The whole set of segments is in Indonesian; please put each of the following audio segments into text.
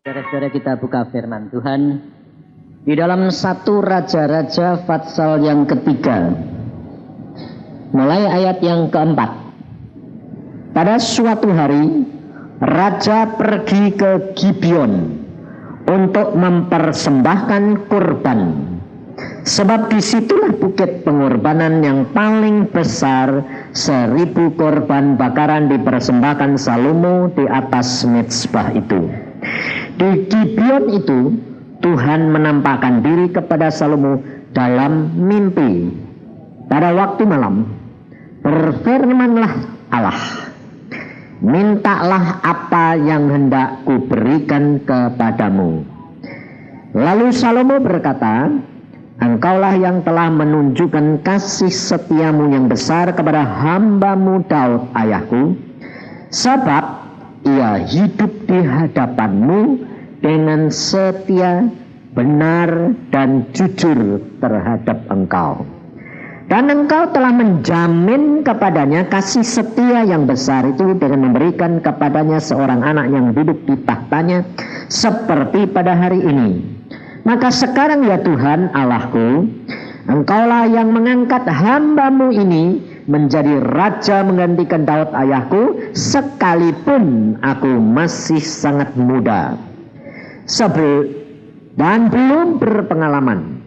Saudara-saudara, kita buka firman Tuhan di dalam 1 Raja-Raja Fatsal yang ketiga, mulai ayat yang keempat. Pada suatu hari, Raja pergi ke Gibeon untuk mempersembahkan kurban, sebab disitulah bukit pengorbanan yang paling besar. 1000 korban bakaran dipersembahkan Salomo di atas mezbah itu. Di Gibeon itu Tuhan menampakkan diri kepada Salomo dalam mimpi. Pada waktu malam berfirmanlah Allah, mintalah apa yang hendak kuberikan kepadamu. Lalu Salomo berkata, engkaulah yang telah menunjukkan kasih setiamu yang besar kepada hambamu Daud ayahku, sebab ia hidup di hadapanmu dengan setia, benar, dan jujur terhadap engkau. Dan engkau telah menjamin kepadanya kasih setia yang besar itu dengan memberikan kepadanya seorang anak yang duduk di tahtanya seperti pada hari ini. Maka sekarang ya Tuhan Allahku, engkaulah yang mengangkat hambamu ini menjadi raja menggantikan Daud ayahku, sekalipun aku masih sangat muda dan belum berpengalaman.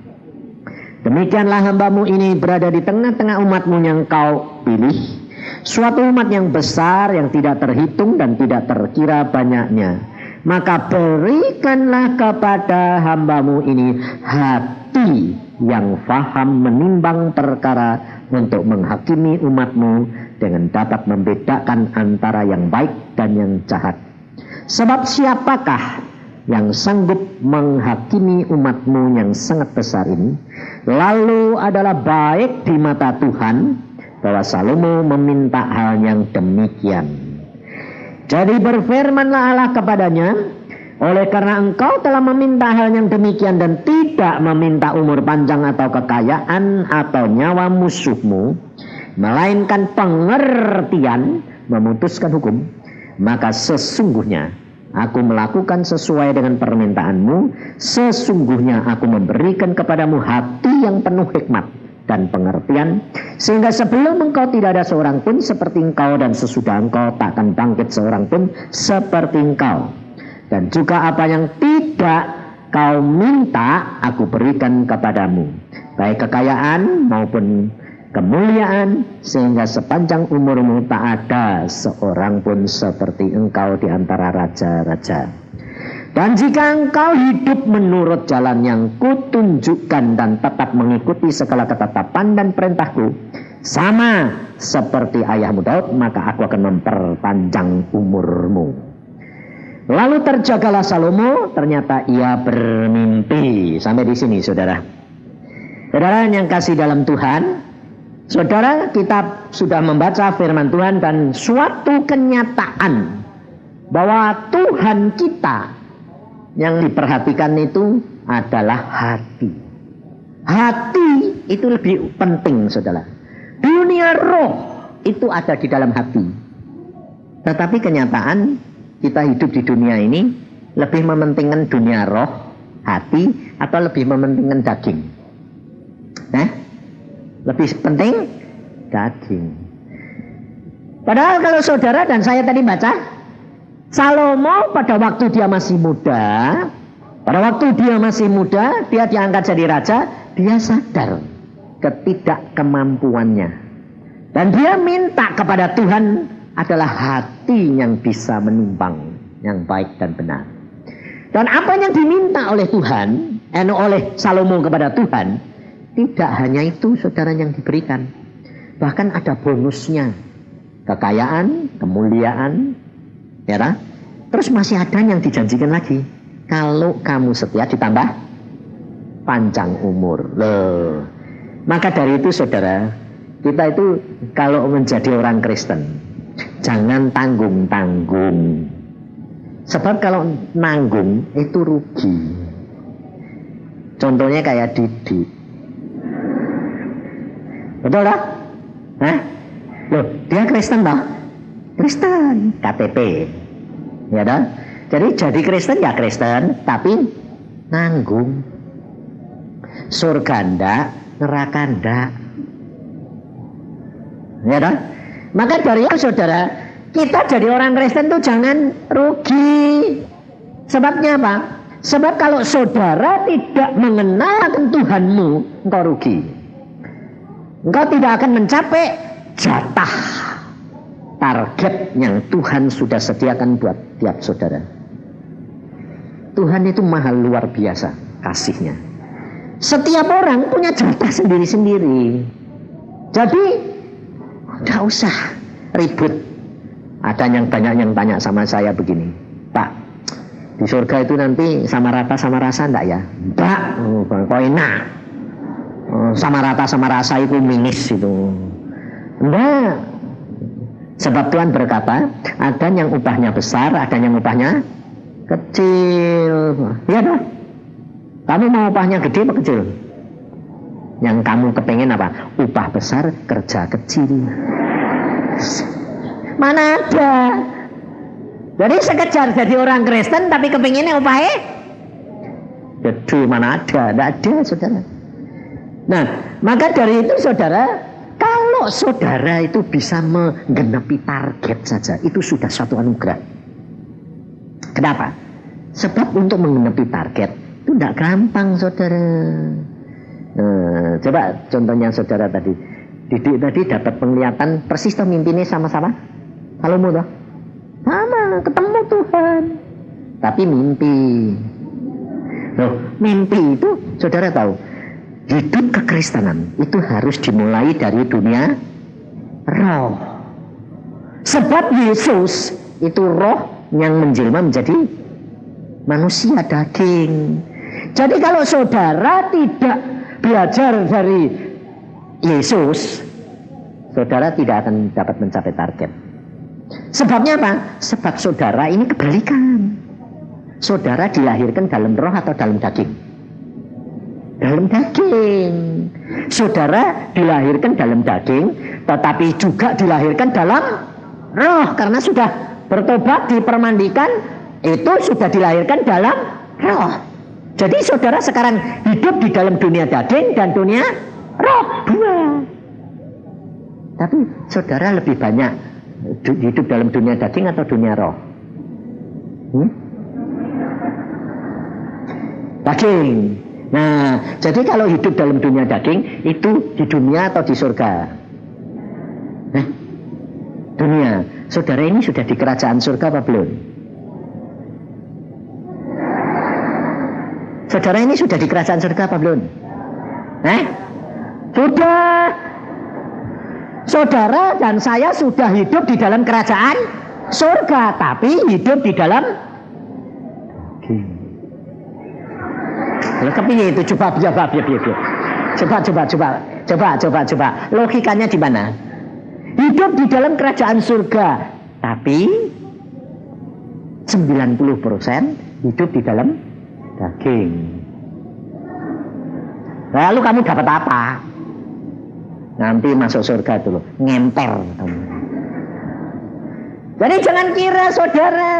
Demikianlah hambamu ini berada di tengah-tengah umatmu yang kau pilih, suatu umat yang besar yang tidak terhitung dan tidak terkira banyaknya. Maka berikanlah kepada hambamu ini hati yang faham menimbang perkara untuk menghakimi umatmu dengan dapat membedakan antara yang baik dan yang jahat. Sebab siapakah yang sanggup menghakimi umatmu yang sangat besar ini? Lalu adalah baik di mata Tuhan bahwa Salomo meminta hal yang demikian. Jadi berfirmanlah Allah kepadanya, oleh karena engkau telah meminta hal yang demikian dan tidak meminta umur panjang atau kekayaan atau nyawa musuhmu, melainkan pengertian memutuskan hukum, maka sesungguhnya aku melakukan sesuai dengan permintaanmu. Sesungguhnya aku memberikan kepadamu hati yang penuh hikmat dan pengertian, sehingga sebelum engkau tidak ada seorang pun seperti engkau, dan sesudah engkau takkan bangkit seorang pun seperti engkau. Dan juga apa yang tidak kau minta aku berikan kepadamu, baik kekayaan maupun kemuliaan, sehingga sepanjang umurmu tak ada seorang pun seperti engkau di antara raja-raja. Dan jika engkau hidup menurut jalan yang kutunjukkan dan tetap mengikuti segala ketetapan dan perintahku, sama seperti ayahmu Daud, maka aku akan memperpanjang umurmu. Lalu terjagalah Salomo, ternyata ia bermimpi. Sampai di sini saudara. Saudara yang kasih dalam Tuhan, saudara, kita sudah membaca firman Tuhan dan suatu kenyataan bahwa Tuhan kita yang diperhatikan itu adalah hati. Hati itu lebih penting saudara. Dunia roh itu ada di dalam hati. Tetapi kenyataan kita hidup di dunia ini lebih mementingkan dunia roh, hati, atau lebih mementingkan daging? Lebih penting daging. Padahal kalau saudara dan saya tadi baca, Salomo pada waktu dia masih muda, dia diangkat jadi raja, dia sadar ketidakkemampuannya. Dan dia minta kepada Tuhan adalah hati yang bisa menimbang yang baik dan benar. Dan apa yang diminta oleh Tuhan, oleh Salomo kepada Tuhan, tidak hanya itu saudara yang diberikan. Bahkan ada bonusnya. Kekayaan, kemuliaan, ya, terus masih ada yang dijanjikan lagi. Kalau kamu setia ditambah panjang umur. Loh. Maka dari itu saudara, kita itu kalau menjadi orang Kristen, jangan tanggung-tanggung. Sebab kalau nanggung itu rugi. Contohnya kayak Didi. Betul tak? Loh, dia Kristen tak? Kristen, KTP. Ya dah. Jadi jadi Kristen ya Kristen, tapi nanggung. Surga ndak, neraka ndak. Ya toh? Maka dari itu saudara, kita jadi orang Kristen tuh jangan rugi. Sebabnya apa? Sebab kalau saudara tidak mengenal Tuhanmu, engkau rugi. Engkau tidak akan mencapai jatah target yang Tuhan sudah sediakan buat tiap saudara. Tuhan itu mahal luar biasa kasihnya. Setiap orang punya jatah sendiri-sendiri. Jadi tidak usah ribut. Ada yang banyak yang tanya sama saya begini, Pak, di surga itu nanti sama rata sama rasa enggak ya? Enggak, kok enak. Sama rata sama rasa itu minis itu. Enggak. Sebab Tuhan berkata, ada yang upahnya besar, ada yang upahnya kecil. Iya toh? Kamu mau upahnya gede apa kecil? Yang kamu kepengen apa? Upah besar, kerja kecil. Mana ada? Jadi sekejar jadi orang Kristen tapi kepengennya upahnya gede, mana ada? Tidak ada, saudara. Nah, maka dari itu saudara, kalau saudara itu bisa menggenapi target saja, itu sudah suatu anugerah. Kenapa? Sebab untuk menggenapi target itu tidak gampang, saudara. Coba contohnya saudara tadi, Didik tadi dapat penglihatan persis toh mimpinya sama-sama. Kalau mau toh, sama ketemu Tuhan, tapi mimpi. Loh, mimpi itu saudara tahu, hidup kekristenan itu harus dimulai dari dunia roh. Sebab Yesus itu roh yang menjelma menjadi manusia daging. Jadi kalau saudara tidak belajar dari Yesus, saudara tidak akan dapat mencapai target. Sebabnya apa? Sebab saudara ini kebalikan. Saudara dilahirkan dalam roh atau dalam daging? Dalam daging. Saudara dilahirkan dalam daging, tetapi juga dilahirkan dalam roh. Karena sudah bertobat, dipermandikan, itu sudah dilahirkan dalam roh. Jadi saudara sekarang hidup di dalam dunia daging dan dunia roh, dua. Tapi saudara lebih banyak hidup dalam dunia daging atau dunia roh? Daging. Nah, jadi kalau hidup dalam dunia daging itu di dunia atau di surga? Dunia. Saudara ini sudah di kerajaan surga apa belum? Saudara ini sudah di kerajaan surga apa belum? Sudah. Saudara dan saya sudah hidup di dalam kerajaan surga, tapi hidup di dalam kepiye itu? Coba. Logikanya di mana? Hidup di dalam kerajaan surga, tapi 90% hidup di dalam daging. Lalu kamu dapat apa? Nanti masuk surga dulu, ngemper. Jadi jangan kira saudara,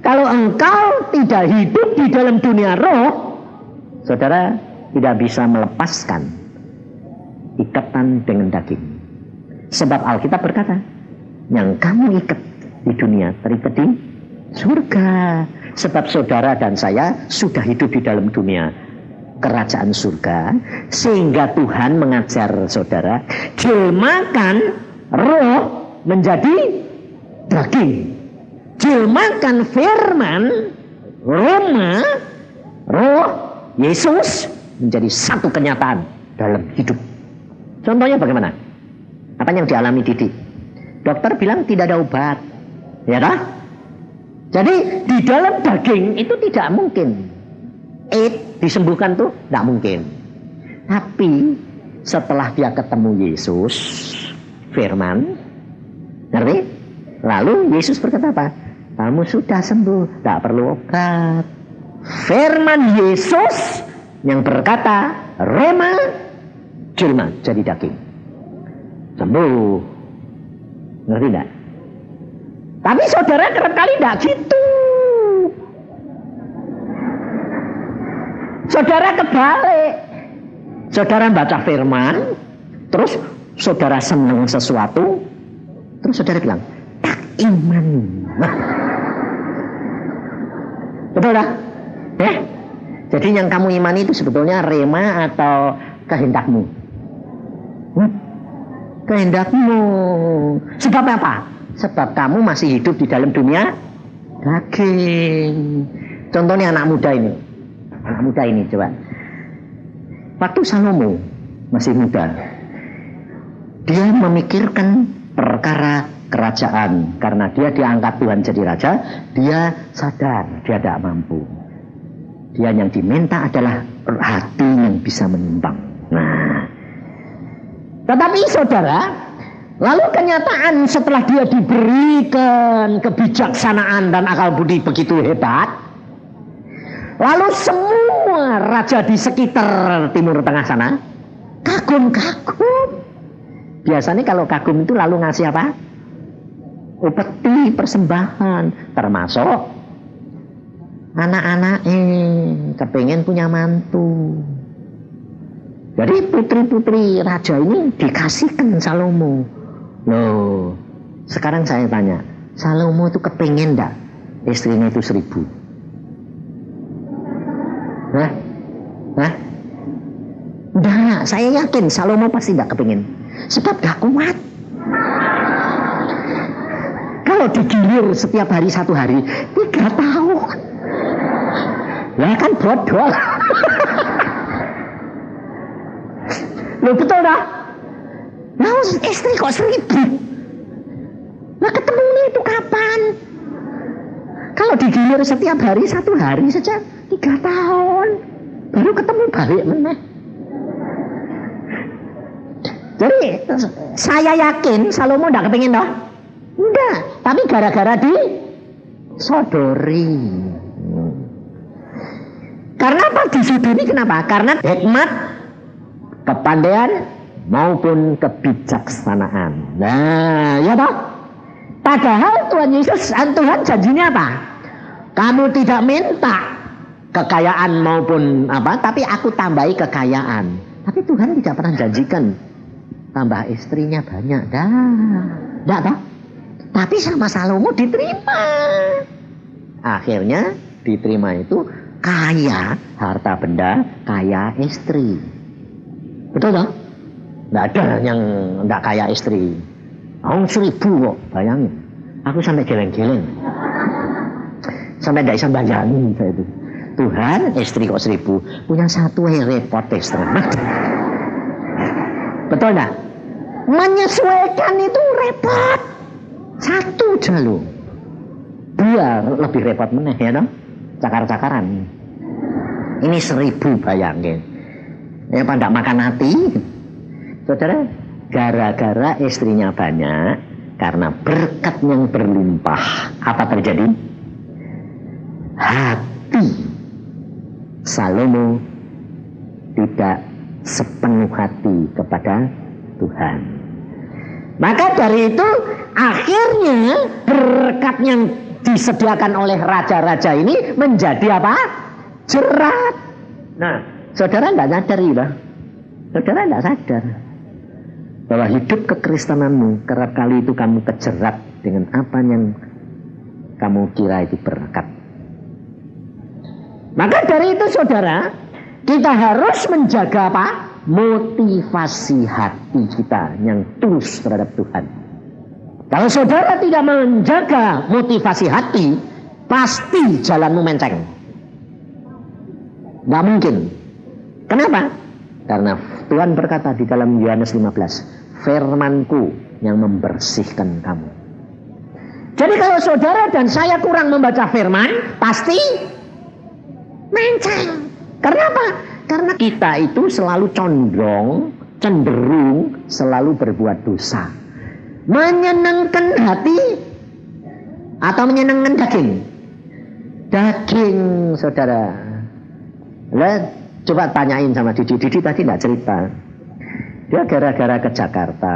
kalau engkau tidak hidup di dalam dunia roh, saudara tidak bisa melepaskan ikatan dengan daging. Sebab Alkitab berkata, yang kamu ikat di dunia terikat di surga. Sebab saudara dan saya sudah hidup di dalam dunia kerajaan surga, sehingga Tuhan mengajar saudara, jelmakan roh menjadi daging, jelmakan firman, Roma, roh Yesus menjadi satu kenyataan dalam hidup. Contohnya bagaimana? Apa yang dialami Didik? Dokter bilang tidak ada obat, ya dah? Jadi di dalam daging itu tidak mungkin disembuhkan tuh, tidak mungkin. Tapi setelah dia ketemu Yesus, firman, ngerti? Lalu Yesus berkata apa? Kamu sudah sembuh, tidak perlu obat. Firman Yesus yang berkata, Rema, jelma jadi daging, sembuh. Ngerti tidak? Tapi saudara kerap kali tidak gitu. saudara kebalik. Saudara baca firman, terus saudara senang sesuatu, terus saudara bilang, tak iman. Nah. Betul dah? Ya? Jadi yang kamu imani itu sebetulnya rema atau kehendakmu? Kehendakmu. Sebab apa? Sebab kamu masih hidup di dalam dunia daging. Contohnya anak muda ini. Anak muda ini coba. Waktu Salomo masih muda, dia memikirkan perkara kerajaan. Karena dia diangkat Tuhan jadi raja, dia sadar dia tidak mampu. Dia yang diminta adalah hati yang bisa menimbang. Nah, tetapi saudara, lalu kenyataan setelah dia diberikan kebijaksanaan dan akal budi begitu hebat, lalu semua raja di sekitar Timur Tengah sana kagum-kagum. Biasanya kalau kagum itu lalu ngasih apa? Upeti, persembahan, termasuk anak-anak kepengen punya mantu. Jadi putri-putri raja ini dikasihkan Salomo. Loh, sekarang saya tanya, Salomo itu kepengen enggak istrinya itu 1000? Hah? Enggak, saya yakin Salomo pasti enggak kepengen. Sebab enggak kuat. Kalau digilir setiap hari 1 hari 3 tahun, ya kan bodoh. Loh betul dah. Nah istri kok 1000. Nah ketemunya itu kapan? Kalau digilir setiap hari 1 hari saja 3 tahun, baru ketemu balik meneh. Jadi saya yakin Salomo enggak kepingin toh? Enggak, tapi gara-gara disodori. Karena apa disodori? Kenapa? Karena hikmat, kepandaian maupun kebijaksanaan. Nah, ya toh? Padahal Tuhan janjinya apa? Kamu tidak minta kekayaan maupun apa, tapi aku tambahi kekayaan. Tapi Tuhan tidak pernah janjikan tambah istrinya banyak enggak toh? Tapi sama Salomo diterima. Akhirnya diterima itu kaya harta benda, kaya istri. Betul toh? Enggak ada yang enggak kaya istri. 1000 kok, bayangin. Aku sampai geleng-geleng. Sampai enggak bisa bayangin saya itu. Tuhan, istri kok 1000, punya 1 repot istri. Betul enggak? Menyesuaikan itu repot. 1 jalur. 2 lebih repot meneh ya toh? Cakar-cakaran. Ini 1000 bayangin. Ya pada makan hati. Saudara, gara-gara istrinya banyak, karena berkat yang berlimpah, apa terjadi? Hati Salomo tidak sepenuh hati kepada Tuhan. Maka dari itu akhirnya berkat yang disediakan oleh raja-raja ini menjadi apa? Jerat. Nah, saudara tidak sadar ya? Saudara tidak sadar bahwa hidup kekristenanmu kerap kali itu kamu kejerat dengan apa yang kamu kira itu berkat. Maka dari itu saudara, kita harus menjaga apa? Motivasi hati kita yang tulus terhadap Tuhan. Kalau saudara tidak menjaga motivasi hati, pasti jalanmu menceng. Nggak mungkin. Kenapa? Karena Tuhan berkata di dalam Yohanes 15, firman-Ku yang membersihkan kamu. Jadi kalau saudara dan saya kurang membaca firman, pasti menceng. Kenapa? Karena kita itu selalu cenderung selalu berbuat dosa. Menyenangkan hati atau menyenangkan daging? Daging, saudara. Lah, coba tanyain sama Didi. Didi tadi tidak cerita. Dia gara-gara ke Jakarta,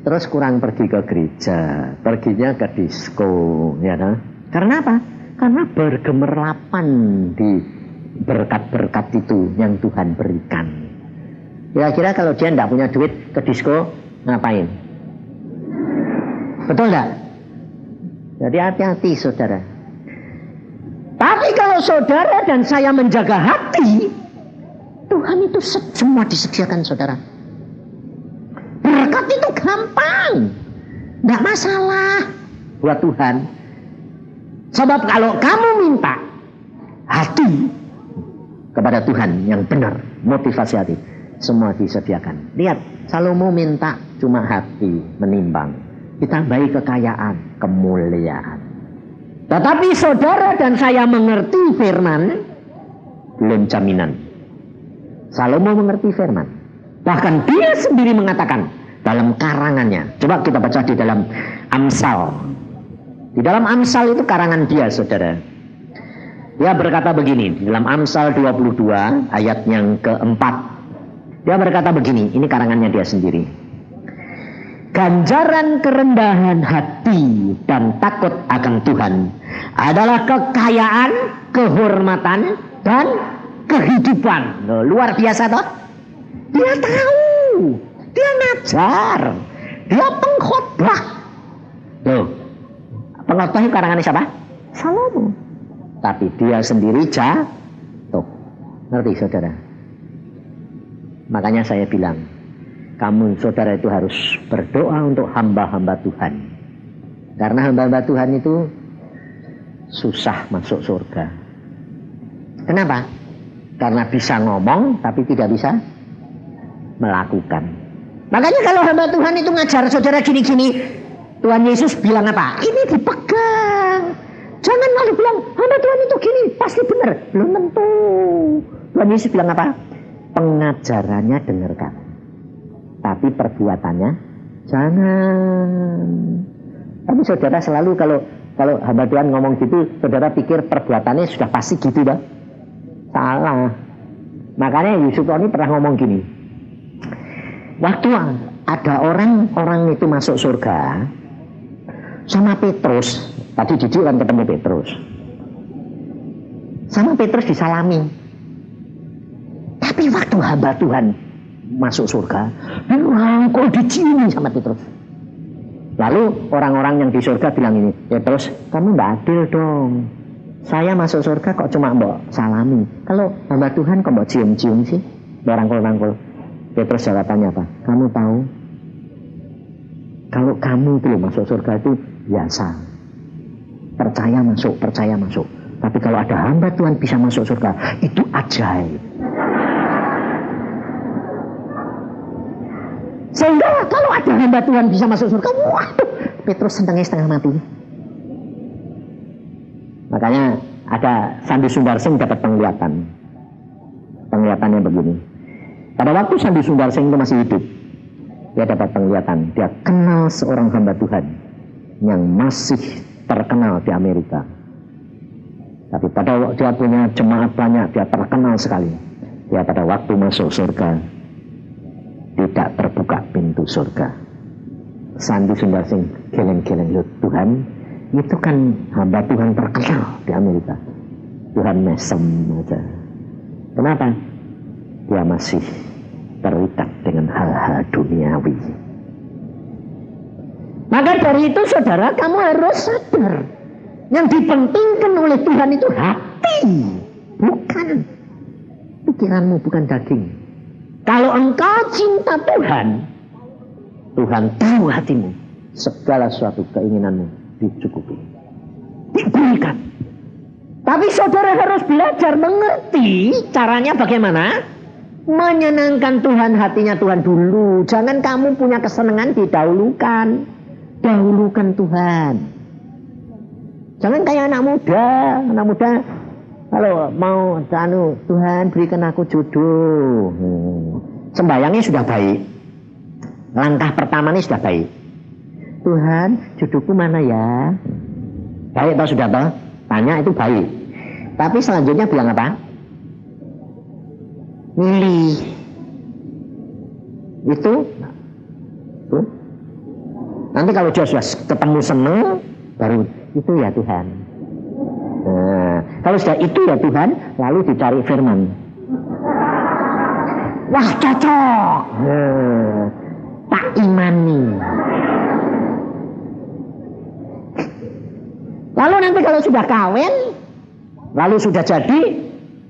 terus kurang pergi ke gereja, perginya ke disco, ya nah? Karena apa? Karena bergemerlapan di berkat-berkat itu yang Tuhan berikan. Kira-kira kalau dia tidak punya duit ke disko ngapain? Betul tidak? Jadi hati-hati saudara. Tapi kalau saudara dan saya menjaga hati, Tuhan itu semua disediakan saudara. Berkat itu gampang, tidak masalah buat Tuhan. Sebab kalau kamu minta hati kepada Tuhan yang benar, motivasi hati, semua disediakan. Lihat, Salomo minta cuma hati, menimbang, ditambahi kekayaan, kemuliaan. Tetapi saudara dan saya mengerti firman, belum jaminan. Salomo mengerti firman. Bahkan dia sendiri mengatakan dalam karangannya. Coba kita baca di dalam Amsal. Di dalam Amsal itu karangan dia saudara. Dia berkata begini, di dalam Amsal 22 ayat yang keempat. Dia berkata begini, ini karangannya dia sendiri. Ganjaran kerendahan hati dan takut akan Tuhan adalah kekayaan, kehormatan, dan kehidupan. Loh, luar biasa toh? Dia tahu, dia ngajar, dia pengkhotbah. Loh, pengkhotbah itu karangannya siapa? Salomo. Tapi dia sendiri jatuh. Ngerti saudara? Makanya saya bilang, kamu saudara itu harus berdoa untuk hamba-hamba Tuhan. Karena hamba-hamba Tuhan itu susah masuk surga. Kenapa? Karena bisa ngomong tapi tidak bisa melakukan. Makanya kalau hamba Tuhan itu ngajar saudara gini-gini, Tuhan Yesus bilang apa? Ini dipegang. Jangan malu bilang hamba Tuhan itu gini, pasti benar. Belum tentu. Tuhan Yesus bilang apa? Pengajarannya dengarkan, tapi perbuatannya jangan. Tapi saudara selalu kalau hamba Tuhan ngomong gitu, saudara pikir perbuatannya sudah pasti gitu dah. Salah. Makanya Yusuf ini pernah ngomong gini. Waktu ada orang itu masuk surga sama Petrus, tadi Didik kan ketemu Petrus, sama Petrus disalami. Tapi waktu hamba Tuhan masuk surga, dirangkul, diciumi sama Petrus. Lalu orang-orang yang di surga bilang ini, Petrus, kamu tidak adil dong. Saya masuk surga kok cuma mbok salami. Kalau hamba Tuhan kok mbok cium-cium sih, rangkul-rangkul. Petrus jawabannya apa? Kamu tahu, kalau kamu itu masuk surga itu biasa, percaya masuk. Tapi kalau ada hamba Tuhan bisa masuk surga, itu ajaib. Sehingga kalau ada hamba Tuhan bisa masuk surga, waduh, Petrus setengah mati. Makanya ada Sandi Sundarsing dapat penglihatan. Penglihatannya begini. Pada waktu Sandi Sundarsing itu masih hidup, dia dapat penglihatan. Dia kenal seorang hamba Tuhan yang masih terkenal di Amerika. Tapi pada waktu dia punya jemaat banyak, dia terkenal sekali. Dia pada waktu masuk surga tidak terbuka pintu surga. Sandi Sundarsing geleng-geleng, Tuhan, itu kan hamba Tuhan terkenal di Amerika. Tuhan mesem aja. Kenapa? Dia masih terikat dengan hal-hal duniawi. Maka dari itu saudara, kamu harus sadar, yang dipentingkan oleh Tuhan itu hati, bukan pikiranmu, bukan daging. Kalau engkau cinta Tuhan, Tuhan tahu hatimu, segala sesuatu keinginanmu dicukupi, diberikan. Tapi saudara harus belajar mengerti caranya bagaimana menyenangkan Tuhan, hatinya Tuhan dulu. Jangan kamu punya kesenangan didahulukan, dahulukan Tuhan. Jangan kayak anak muda kalau mau Tuhan berikan aku jodoh. Sembayangnya sudah baik, langkah pertama ini sudah baik. Tuhan, jodohku mana ya? Baik atau sudah tahu? Tanya itu baik. Tapi selanjutnya bilang apa? Milih. Itu tuh. Nanti kalau dia sudah ketemu seneng, baru itu ya Tuhan. Nah, kalau sudah itu ya Tuhan, lalu dicari firman. Wah cocok, tak imani. Lalu nanti kalau sudah kawin, lalu sudah jadi,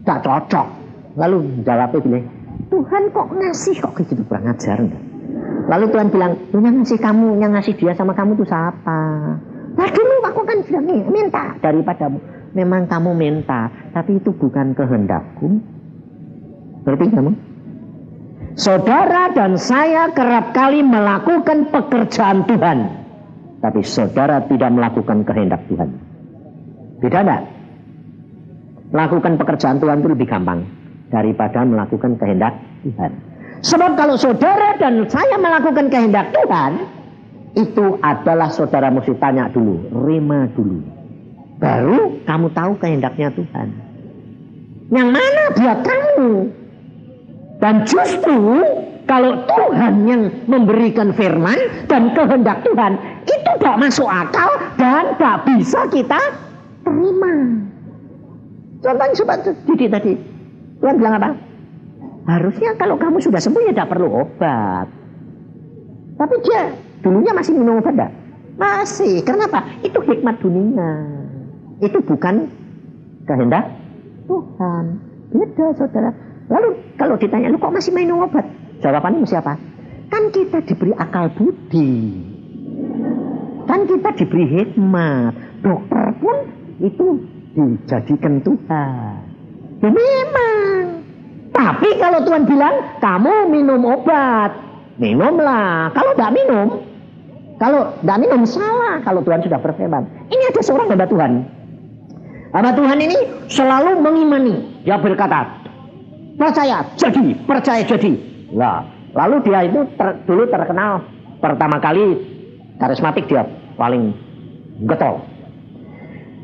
tak cocok. Lalu jawabnya bilang, Tuhan kok ngasih kok gitu, kurang ajar enggak? Lalu Tuhan bilang, yang ngasih kamu, yang ngasih dia sama kamu itu siapa? Nah dulu aku kan sudah minta daripadamu. Memang kamu minta, tapi itu bukan kehendakku. Ngerti kamu? Saudara dan saya kerap kali melakukan pekerjaan Tuhan, tapi saudara tidak melakukan kehendak Tuhan. Beda enggak? Melakukan pekerjaan Tuhan itu lebih gampang daripada melakukan kehendak Tuhan. Sebab kalau saudara dan saya melakukan kehendak Tuhan, itu adalah saudara mesti tanya dulu, rema dulu. Baru kamu tahu kehendaknya Tuhan. Yang mana buat kamu? Dan justru kalau Tuhan yang memberikan firman dan kehendak Tuhan, itu tidak masuk akal dan tidak bisa kita terima. Contohnya sobat Didi tadi, Tuhan bilang apa? Harusnya kalau kamu sudah sembuh ya tidak perlu obat. Tapi dia dulunya masih minum obat enggak? Masih. Kenapa? Itu hikmat dunia. Itu bukan kehendak Tuhan. Beda saudara. Lalu kalau ditanya, lu kok masih minum obat? Jawabannya mesti apa? Kan kita diberi akal budi. Kan kita diberi hikmat. Dokter pun itu dijadikan Tuhan. Ya memang. Tapi kalau Tuhan bilang, kamu minum obat, minumlah. Kalau tidak minum salah. Kalau Tuhan sudah berfirman. Ini ada seorang hamba Tuhan. Hamba Tuhan ini selalu mengimani. Dia berkata, percaya jadi. Nah, lalu dia itu dulu terkenal pertama kali karismatik, dia paling getol.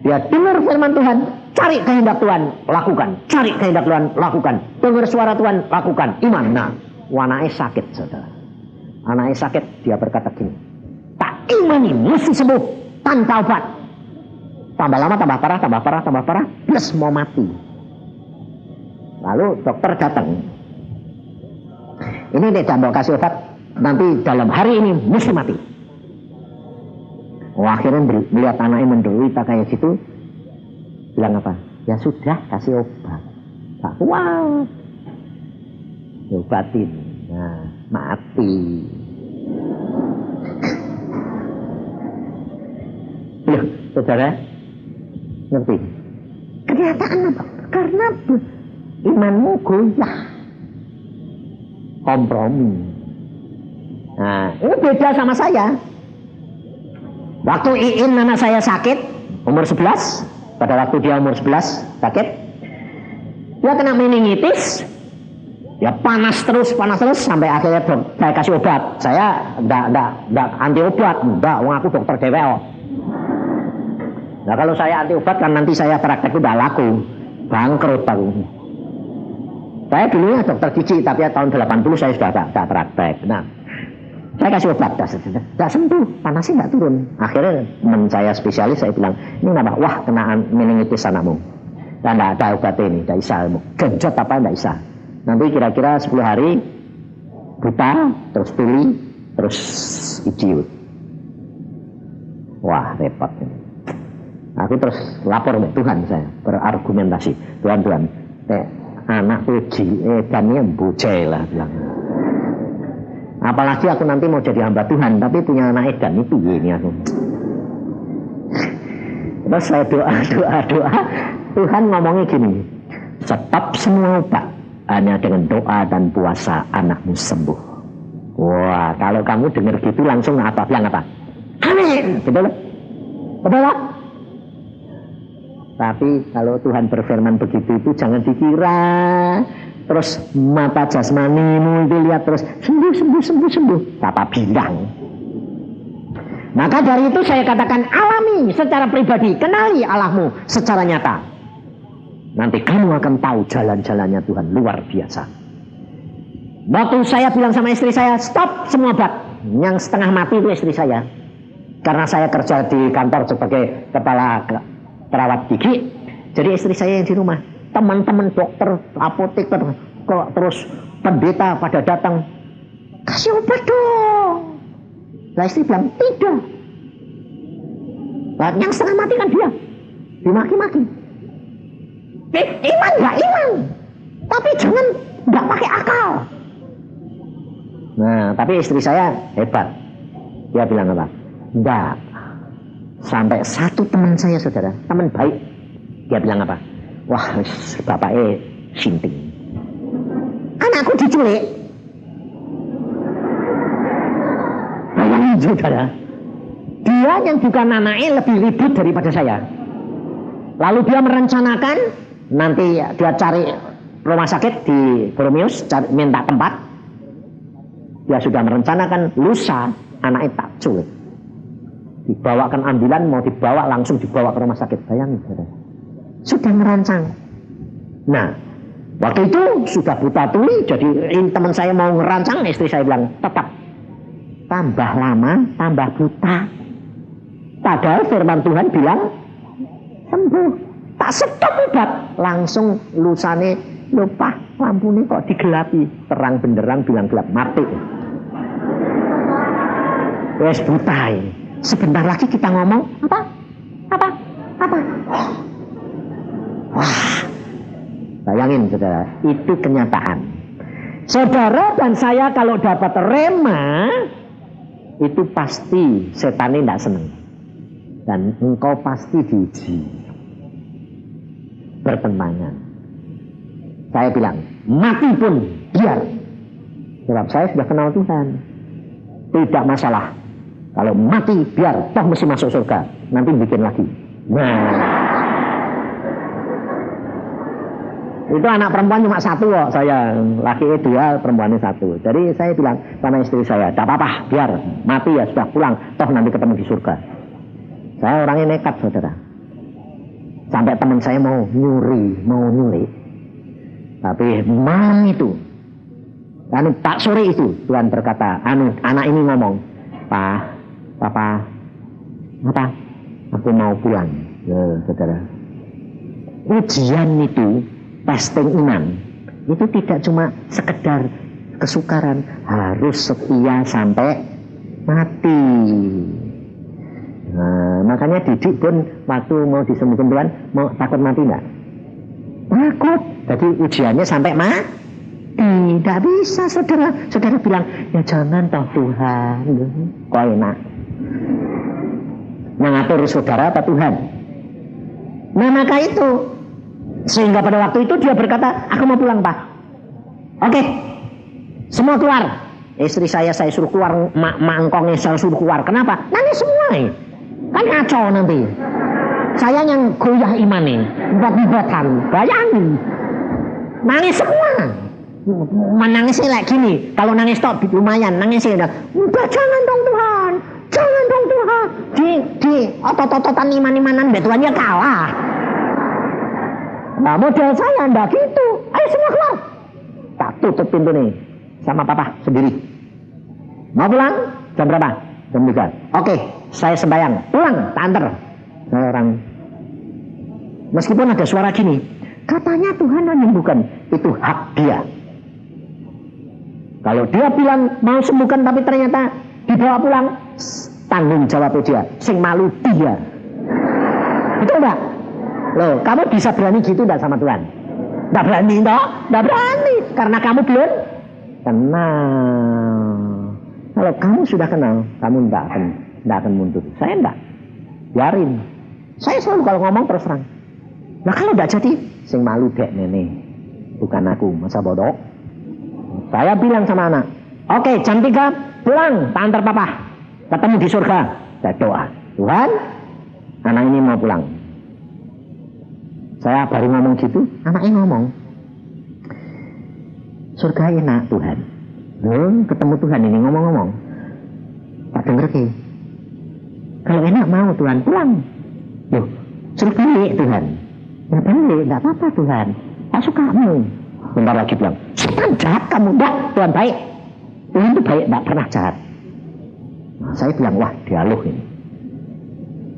Dia dengar firman Tuhan, cari kehendak Tuhan, lakukan. Cari kehendak Tuhan, lakukan. Dengar suara Tuhan, lakukan. Iman. Nah, anaknya sakit, saudara. Anaknya sakit, dia berkata gini, tak imani, mesti sembuh tanpa obat. Tambah lama, tambah parah, plus mau mati. Lalu dokter datang. Ini tidak mau kasih obat, nanti dalam hari ini mesti mati. Akhirnya melihat anaknya menderita kayak gitu, bilang apa? Ya sudah, kasih obat. Tak kuat. Diobatin. Nah, mati. Loh, saudara, ngerti? Kenyataan apa? Karena imanmu goyah, kompromi. Nah, ini beda sama saya. Waktu Iin anak saya sakit, umur 11, pada waktu dia umur 11 sakit, dia kena meningitis, dia panas terus sampai akhirnya saya kasih obat. Saya enggak anti obat, enggak, aku dokter DWO. Nah kalau saya anti obat kan nanti saya praktek udah laku, bangkrut aku. Saya dulunya dokter gigi, tapi tahun 80 saya sudah tak praktek. Nah, saya kasih obat, tidak sembuh, panasnya nggak turun. Akhirnya teman saya spesialis, saya bilang, ini kenapa? Wah, kena meningitis anakmu. Dan nggak ada obat ini, nggak bisa. Genjot apa nggak bisa. Nanti kira-kira 10 hari buta, terus tuli, terus idiot. Wah, repot ini. Aku terus lapor ke Tuhan, saya berargumentasi. Tuhan, anak uji, edannya bocil lah bilang. Apalagi aku nanti mau jadi hamba Tuhan, tapi punya anak edan itu ini aku. Terus saya doa. Tuhan ngomongnya gini, stop semua obat, hanya dengan doa dan puasa anakmu sembuh. Wah, kalau kamu dengar gitu langsung apa? Bilang apa? Amin. Betul? Betul? Tapi kalau Tuhan berfirman begitu itu jangan dikira terus mata jasmanimu itu lihat terus sembuh. Apa bilang? Maka dari itu saya katakan alami secara pribadi, kenali Allahmu secara nyata. Nanti kamu akan tahu jalan-jalannya Tuhan luar biasa. Waktu saya bilang sama istri saya, stop semua obat. Yang setengah mati itu istri saya. Karena saya kerja di kantor sebagai kepala perawat gigi. Jadi istri saya yang di rumah, teman-teman dokter, apoteker, terus pendeta pada datang, kasih obat dong. Lah istri bilang tidak. Lah yang setengah mati kan dia, dimaki-maki. Iman nggak iman, tapi jangan nggak pakai akal. Nah, tapi istri saya hebat. Dia bilang apa? Enggak. Sampai satu teman saya, saudara, teman baik, dia bilang apa? Wah, bapaknya sinting. Anakku diculik. Bayangin, saudara. Dia yang bukan anaknya lebih ribut daripada saya. Lalu dia merencanakan nanti dia cari rumah sakit di Borromeus, minta tempat. Dia sudah merencanakan lusa anaknya tak culik. Dibawakan ambulan, mau dibawa langsung dibawa ke rumah sakit. Bayangin, saudara. Sudah merancang. Nah, waktu itu sudah buta tuli. Jadi teman saya mau ngerancang, istri saya bilang tetap tambah lama tambah buta. Padahal firman Tuhan bilang sembuh. Tak stop obat, langsung lusane lupa, lampunya kok digelapi, terang benderang bilang gelap, mati. Wes buta. Sebentar lagi kita ngomong apa? Wah, bayangin saudara, itu kenyataan. Saudara dan saya kalau dapat rema, itu pasti setan ini tidak senang. Dan engkau pasti diuji. Bertentangan. Saya bilang, mati pun biar. Sebab saya sudah kenal Tuhan. Tidak masalah. Kalau mati biar, toh mesti masuk surga. Nanti bikin lagi. Nah, itu anak perempuan cuma satu kok saya. Laki dua, perempuannya satu. Jadi saya bilang sama istri saya, tidak apa-apa, biar mati ya sudah pulang. Toh nanti ketemu di surga. Saya orangnya nekat, saudara. Sampai teman saya mau nyulik. Tapi malam itu, tak sore itu, Tuhan berkata, anak ini ngomong, Papa, apa? Aku mau pulang. Ya, saudara. Ujian itu, testing iman, itu tidak cuma sekedar kesukaran, harus setia sampai mati. Nah, makanya Didik pun waktu mau disembuhkan Tuhan, mau takut mati enggak? Takut. Jadi ujiannya sampai mati. Tidak bisa, saudara. Saudara bilang, ya jangan toh Tuhan. Kok enak. Mengatur saudara apa Tuhan? Nah maka itu, sehingga pada waktu itu dia berkata, aku mau pulang Pak. Oke, semua keluar. Istri saya suruh keluar, mangkongnya saya suruh keluar. Kenapa? Nangis semua nih. Kan ngaco nanti. Saya yang goyah iman nih, buat-buatan. Bayangin, nangis semua. Menangisnya kayak gini. Kalau nangis tok lumayan, nangisnya udah jangan dong Tuhan, jangan dong Tuhan. Di otot-ototan iman-imanan Tuhan ya kalah. Nah model saya ndak gitu. Ayo semua keluar. Tak tutup pintu nih sama papa sendiri. Mau pulang jam berapa? Jam 3. Oke, saya sembahyang. Pulang, tak antar. Saya orang. Meskipun ada suara gini, katanya Tuhan menyembuhkan, itu hak dia. Kalau dia bilang mau sembuhkan tapi ternyata dibawa pulang, tanggung jawab dia. Sing malu dia. Betul enggak? Loh, kamu bisa berani gitu enggak sama Tuhan? Enggak berani enggak? Enggak berani. Karena kamu belum kenal. Kalau kamu sudah kenal, kamu enggak akan mundur. Saya enggak. Biarin. Saya selalu kalau ngomong terus terang. Nah kalau enggak jadi, sing malu dek nenek. Bukan aku, masa bodoh. Saya bilang sama anak, oke, jam 3 pulang, tak antar papa, ketemu di surga. Saya doa, Tuhan, anak ini mau pulang. Saya baru ngomong gitu, anaknya ngomong, surga enak Tuhan. Ketemu Tuhan ini ngomong-ngomong, tak denger ke? Kalau enak mau Tuhan pulang. Loh, suruh balik Tuhan. Ya balik, enggak apa-apa Tuhan. Tak sukamu. Bentar lagi bilang, setan jahat kamu. Enggak, Tuhan baik. Tuhan itu baik, enggak pernah jahat. Nah, saya bilang, wah dialog ini.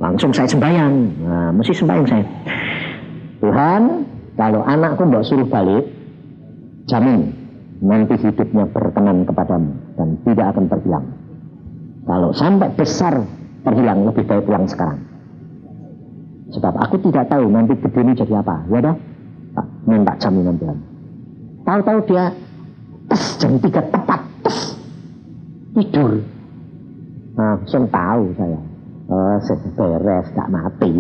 Langsung saya sembahyang. Nah, mesti sembahyang saya. Tuhan Tuhan, kalau anakku mbok suruh balik, jamin nanti hidupnya berkenan kepadamu dan tidak akan terhilang. Kalau sampai besar terhilang, lebih baik pulang sekarang. Sebab aku tidak tahu nanti gede ini jadi apa. Ya dah, minta jaminan Tuhan. Tahu-tahu dia jam 3 tepat tidur. Langsung tahu saya. Oh, beres, gak mati.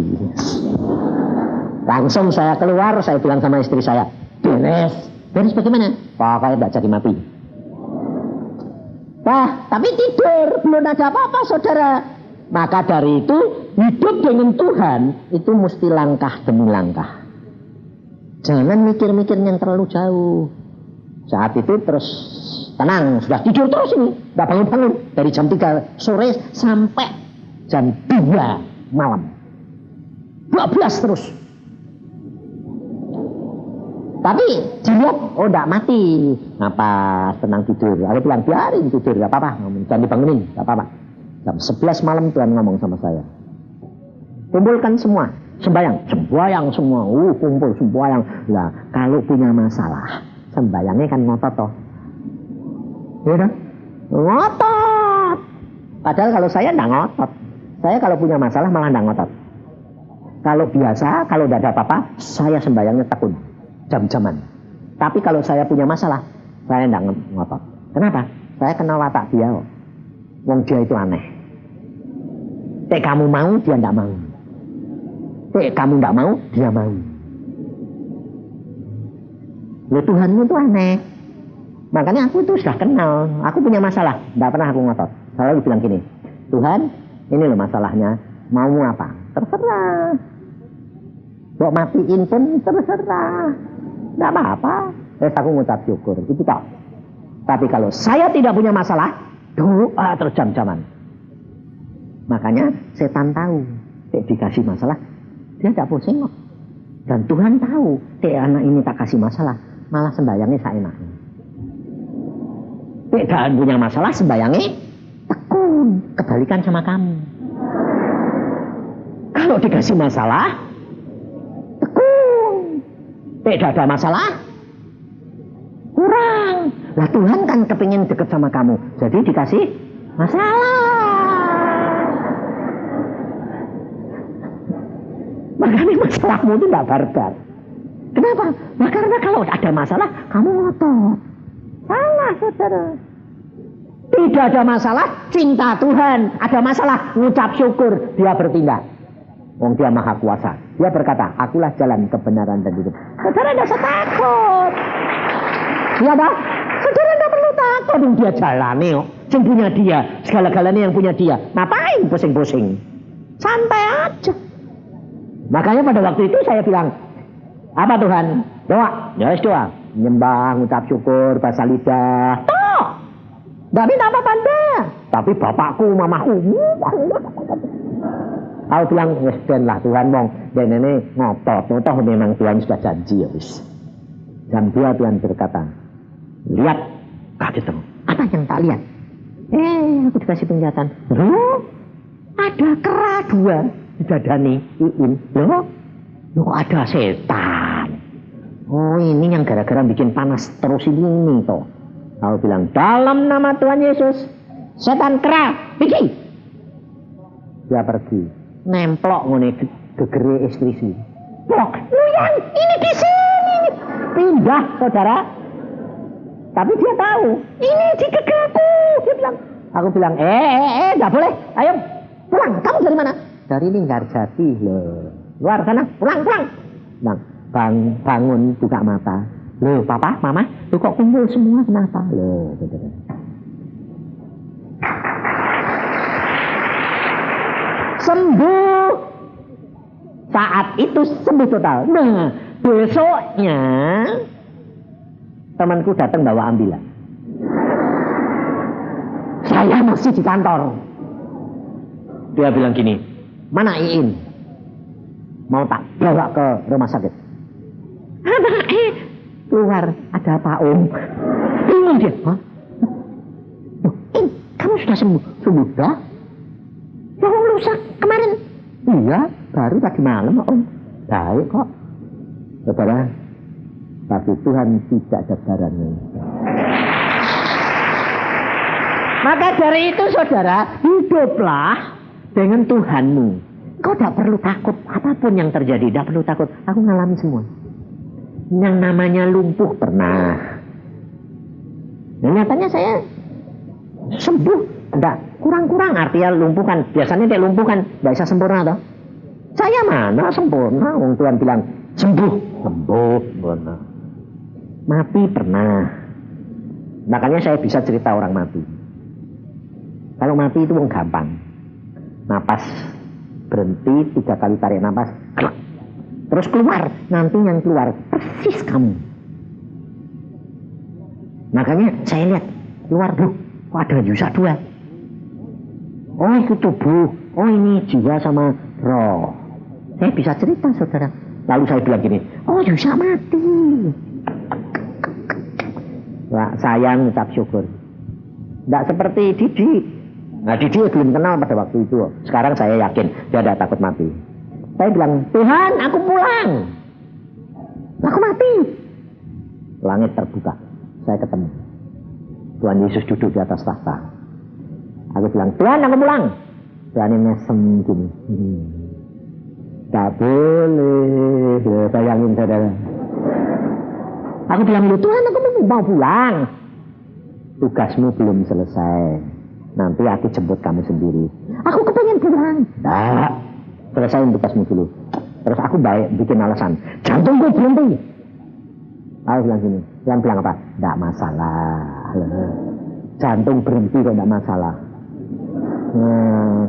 Langsung saya keluar, saya bilang sama istri saya, beres. Beres bagaimana? Pokoknya gak jadi mati. Wah, tapi tidur, belum ada apa-apa saudara. Maka dari itu, hidup dengan Tuhan itu mesti langkah demi langkah. Jangan mikir-mikir yang terlalu jauh. Saat itu terus tenang, sudah tidur terus ini, gak bangun-bangun. Dari jam 3 sore sampai jam 2 malam. 12 terus. Tapi dilihat, oh gak mati. Napas, tenang tidur. Aku bilang, biarin tidur, gak apa-apa. Jangan dibangunin, gak apa-apa. Jam 11 malam Tuhan ngomong sama saya. Kumpulkan semua, sembahyang semua. Kumpul sembahyang. Lah, kalau punya masalah, sembahyangnya kan ngotot toh. Ya kan? Ngotot. Padahal kalau saya enggak ngotot. Saya kalau punya masalah malah enggak ngotot. Kalau biasa, kalau tidak ada apa-apa, saya sembahyangnya tekun. Jam-jaman. Tapi kalau saya punya masalah, saya enggak ngotot. Kenapa? Saya kenal watak dia. Wong dia itu aneh. Kamu mau, dia enggak mau. Kamu enggak mau, dia mau. Loh, Tuhanmu itu aneh. Makanya aku itu sudah kenal. Aku punya masalah, enggak pernah aku ngotot. Selalu bilang gini, Tuhan, ini loh masalahnya. Mau apa? Terserah. Mau matiin pun terserah. Enggak apa-apa. Terus aku ngucap syukur. Itu tak. Tapi kalau saya tidak punya masalah, doa terus jam-jaman. Makanya setan tahu, dikasih masalah, dia tidak pusing kok. Dan Tuhan tahu, anak ini tak kasih masalah, malah sembayangnya seenaknya. Tidak punya masalah, sembayangnya tekun, kebalikan sama kamu. Kalau dikasih masalah, tekun. Tidak ada masalah, kurang. Lah Tuhan kan kepingin dekat sama kamu, jadi dikasih masalah. Makanya masalahmu itu tidak barbar. Kenapa? Nah, karena kalau ada masalah, kamu ngotot. Salah, saudara. Tidak ada masalah, cinta Tuhan. Ada masalah, ngucap syukur. Dia bertindak. Wong dia maha kuasa. Dia berkata, akulah jalan kebenaran dan hidup. Saudara tidak usah takut. Iya dah? Saudara tidak perlu takut. Dia jalani kok. Yang punya dia. Segala-galanya yang punya dia. Ngapain pusing-pusing? Santai aja. Makanya pada waktu itu saya bilang, apa Tuhan? Doa. Ya doa. Nyembah, ngucap syukur, bahasa lidah. Toh. Gak minta apa-apa dah. Tapi bapakku, mamaku. Aku bilang, wes lah Tuhan mong. Dan ini ngotot. Toh memang Tuhan sudah janji ya wis. Jam 2 Tuhan berkata, lihat. Kaget dong. Apa yang tak lihat? Aku dikasih penglihatan. Ada kera 2. Didadani Iin. Loh ada setan. Oh ini yang gara-gara bikin panas terus ini toh. Aku bilang dalam nama Tuhan Yesus, setan kera pergi. Dia pergi. Nemplok ngene gegere istri sih. Loh, yang ini di sini. Pindah saudara. Tapi dia tahu ini di gegerku. Dia bilang. Aku bilang enggak boleh. Ayo pulang. Kamu dari mana? Dari Linggarjati loh. Luar sana, pulang. Bangun, buka mata. Loh, papa, mama, tuh kok kumpul semua kenapa? Loh, gitu. Sembuh. Saat itu sembuh total. Nah, besoknya temanku datang bawa ambulan. Saya masih di kantor. Dia bilang gini, mana Iin? Mau tak bawa ke rumah sakit? Anak keluar, ada apa Om? Bingung dia. Hah? Kamu sudah sembuh? Sembuh dah? Yang rusak kemarin? Iya, baru tadi malam Om. Baik kok. Saudara, tapi Tuhan tidak ada barangnya. Maka dari itu saudara, hiduplah dengan Tuhanmu. Kau tidak perlu takut apapun yang terjadi, tidak perlu takut. Aku ngalami semua. Yang namanya lumpuh pernah. Nah, nyatanya saya sembuh, enggak kurang-kurang artinya lumpuh kan. Biasanya dia lumpuh kan, tidak bisa sempurna toh. Saya mana sempurna? Wong Tuhan bilang sembuh, benar. Mati pernah. Makanya saya bisa cerita orang mati. Kalau mati itu gampang. Napas berhenti 3 kali tarik napas, terus keluar. Nanti yang keluar persis kamu. Makanya saya lihat keluar, kok ada Yusa 2. Oh itu tubuh, oh ini jiwa sama roh. Saya bisa cerita saudara. Lalu saya bilang gini, oh Yusa mati. Wah, saya mengucap syukur. Tidak seperti Didi. Nah Didi belum kenal pada waktu itu. Sekarang saya yakin dia tidak takut mati. Saya bilang, Tuhan aku pulang. Aku mati. Langit terbuka. Saya ketemu Tuhan Yesus duduk di atas tahta. Aku bilang, Tuhan aku pulang. Tuhan ini mesem gini. Tak boleh. Bayangin saudara. Aku bilang, Tuhan aku mau pulang. Tugasmu belum selesai. Nanti aku jemput kamu sendiri. Aku kepengen pulang. Nah, selesaiin tugasmu dulu. Terus aku bikin alasan. Jantungku berhenti. Aku bilang gini. Tuhan bilang apa? Tidak masalah. Jantung berhenti kok tidak masalah.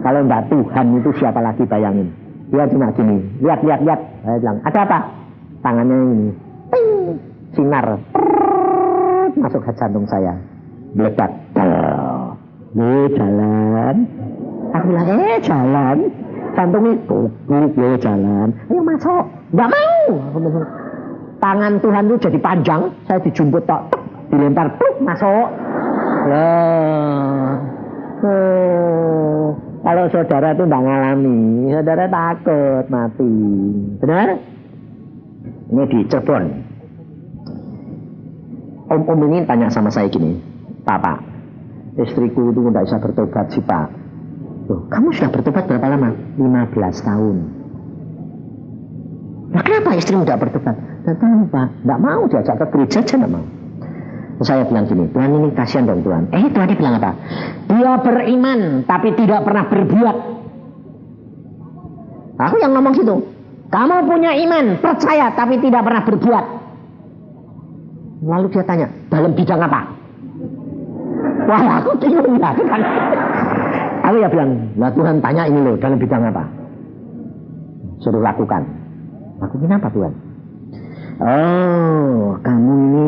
Kalau tidak Tuhan itu siapa lagi bayangin. Dia cuma gini. Lihat. Saya bilang, ada apa? Tangannya ini. Ting. Sinar. Masuk ke jantung saya. Meledak. Jalan. Aku bilang, jalan. Jantungnya tutup, jalan. Ayo masuk. Nggak mau. Tangan Tuhan itu jadi panjang. Saya dijumput tok. Dilempar. Masuk. Kalau saudara itu nggak ngalami. Saudara takut mati. Benar? Ini di Cirebon. Om ini tanya sama saya gini. Pak, istriku itu tidak bisa bertobat sih Pak. Loh, kamu sudah bertobat berapa lama? 15 tahun. Nah, kenapa istrimu tidak bertobat? Tidak tahu Pak, tidak mau diajak ke gereja aja tidak mau. Saya bilang gini, Tuhan ini kasihan dong Tuhan. Tuhan dia bilang apa? Dia beriman tapi tidak pernah berbuat. Aku yang ngomong gitu. Kamu punya iman, percaya tapi tidak pernah berbuat. Lalu dia tanya, dalam bidang apa? Wah, aku bingung ya kan. Aku ya bilang, lah Tuhan tanya ini loh, dalam bidang apa? Suruh lakukan. Lakuin apa Tuhan? Oh, kamu ini